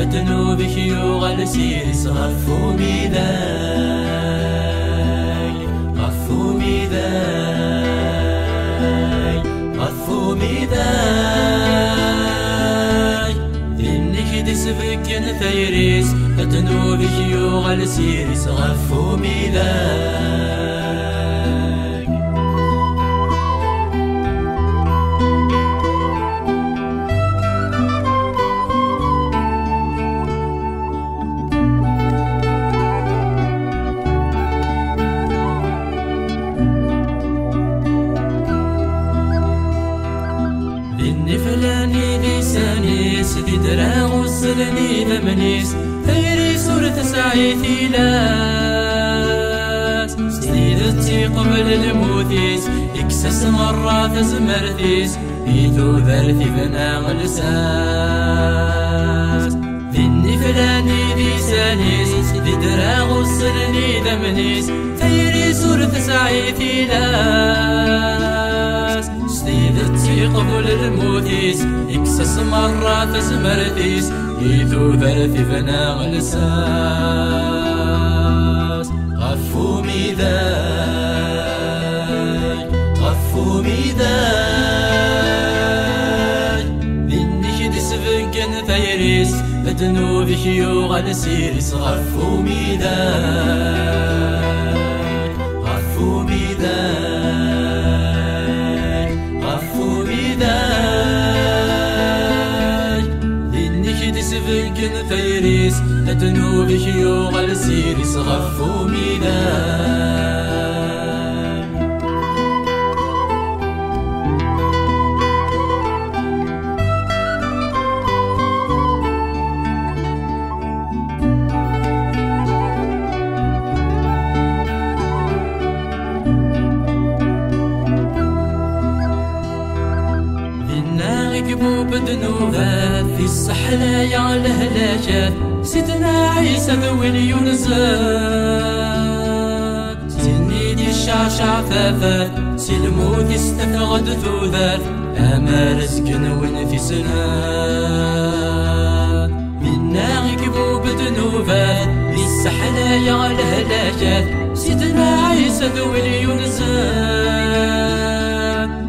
ذنوبك يغل سيرس غفو ميداي غفو ميداي غفو ميداي إنك دسفك ثيريس ذنوبك يغل سيرس غفو ميداي فلاني لسانيس دي دراغ وصلني ثمنيس ثيري صورة سعيتي لاس سنيدتي قبل الموتيس اكسس مرات زمرتيس بيتو ذرتي بنا غلساس ذني فلاني لسانيس دي دراغ وصلني ثمنيس ثيري صورة سعيتي لاس سنيدتي قبل الموتيس اكسس مرات زمرتيس يثو ذرتي بنا غلساس غفو ميداي غفو ميداي ذنك دسفنكن ثيريس ذنوبك يغل سيرس غفو ميداي غفو ميداي غفو ميداي ذنك دسفنكن ثيريس ذنوبك يغل سيرس غفو ميداي كبوب ذنوبات في السحلة يا الهلاجات سيدنا عيسى ذوي اليونزات سنيدي الشعشع فافات سلموت استفغد ثوذات أما رزق وين في سنات منا كبوب ذنوبات في السحلة يا الهلاجات سيدنا عيسى ذوي اليونزات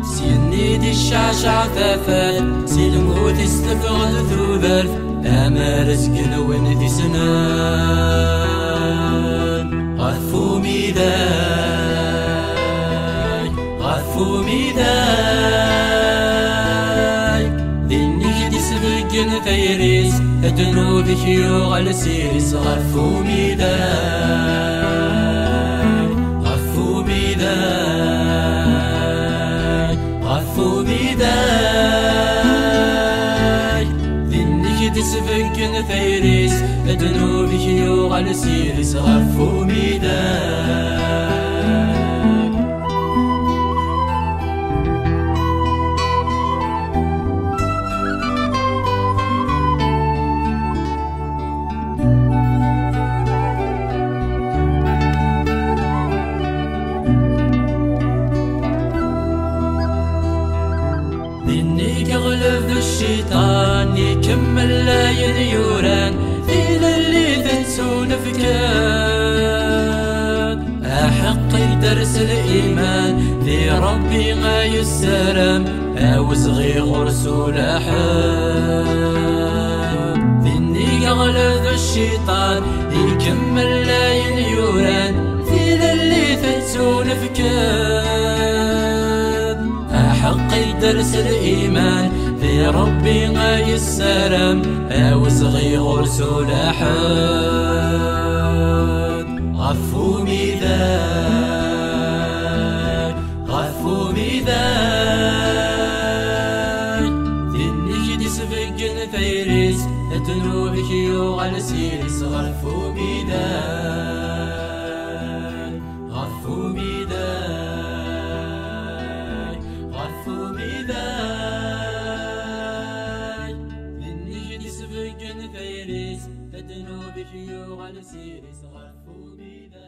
سنيدي الشعشع ثافات سلموت استفغد ثوذات أما رزق وين في سنان غفو ميداي غفو ميداي ذنك دسفقن ثيريس ذنوبك يغل سيرس غفو ميداي غفو ميداي غفو ميداي ذنك دسفنكن ثيريس ذنوبك يغل سيرس غفو ميداي ذنك غلب الشيطان يكمل لاين يوران ذيل اللي تنسون فكان أحق درس الإيمان ذي ربي غاي السلام أوزغي غرسول أحد ذنك غلب الشيطان يكمل لاين يوران ذيل اللي تنسون فكان أحق درس الإيمان في ربي غاي السلام أوزغي غرسول أحد غفو ميداي غفو ميداي ذنك دسفقن ثيريس ذنوبك يغل سيرس غفو ميداي غفو ميداي غفو ميداي ذنك دسفقن ثيريس ذنوبك يغل سيرس غفو ميداي